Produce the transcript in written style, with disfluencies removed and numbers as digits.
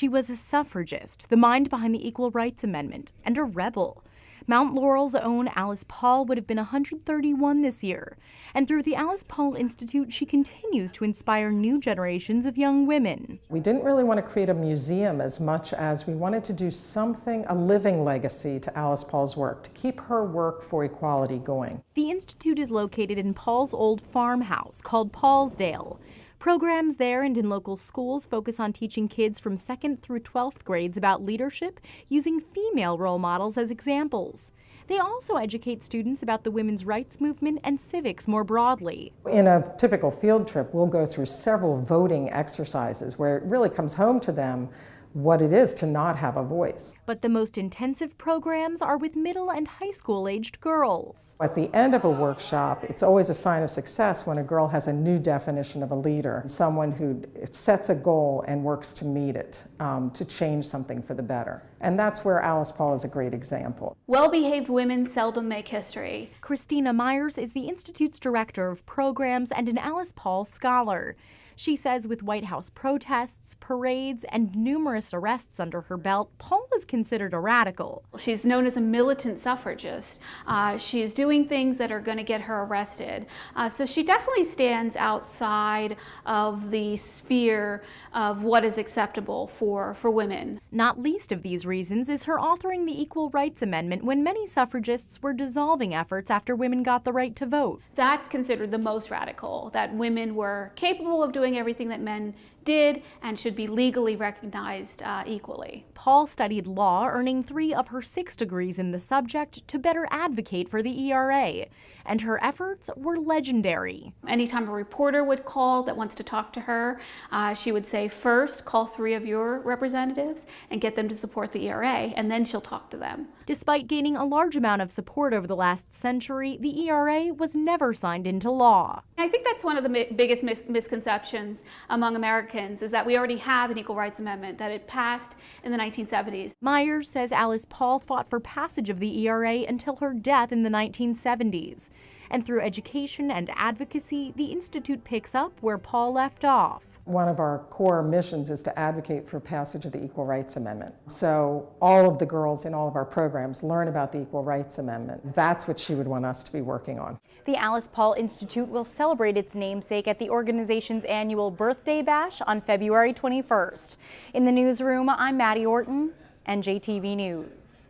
She was a suffragist, the mind behind the Equal Rights Amendment, and a rebel. Mount Laurel's own Alice Paul would have been 131 this year. And through the Alice Paul Institute, she continues to inspire new generations of young women. We didn't really want to create a museum as much as we wanted to do something, a living legacy to Alice Paul's work, to keep her work for equality going. The Institute is located in Paul's old farmhouse called Paulsdale. Programs there and in local schools focus on teaching kids from 2nd through 12th grades about leadership using female role models as examples. They also educate students about the women's rights movement and civics more broadly. In a typical field trip, we'll go through several voting exercises where it really comes home to them what it is to not have a voice. But the most intensive programs are with middle and high school-aged girls. At the end of a workshop, it's always a sign of success when a girl has a new definition of a leader, someone who sets a goal and works to meet it, to change something for the better. And that's where Alice Paul is a great example. Well-behaved women seldom make history. Christina Myers is the Institute's director of programs and an Alice Paul scholar. She says with White House protests, parades, and numerous arrests under her belt, Paul is considered a radical. She's known as a militant suffragist. She is doing things that are going to get her arrested. So she definitely stands outside of the sphere of what is acceptable for women. Not least of these reasons is her authoring the Equal Rights Amendment when many suffragists were dissolving efforts after women got the right to vote. That's considered the most radical, that women were capable of doing everything that men did and should be legally recognized equally. Paul studied law, earning 3 of her 6 degrees in the subject to better advocate for the ERA, and her efforts were legendary. Anytime a reporter would call that wants to talk to her, she would say, first, call 3 of your representatives and get them to support the ERA, and then she'll talk to them. Despite gaining a large amount of support over the last century, the ERA was never signed into law. I think that's one of the biggest misconceptions among Americans, is that we already have an Equal Rights Amendment, that it passed in the 1970s. Myers says Alice Paul fought for passage of the ERA until her death in the 1970s. And through education and advocacy, the Institute picks up where Paul left off. One of our core missions is to advocate for passage of the Equal Rights Amendment. So all of the girls in all of our programs learn about the Equal Rights Amendment. That's what she would want us to be working on. The Alice Paul Institute will celebrate its namesake at the organization's annual birthday bash on February 21st. In the newsroom, I'm Maddie Orton, NJTV News.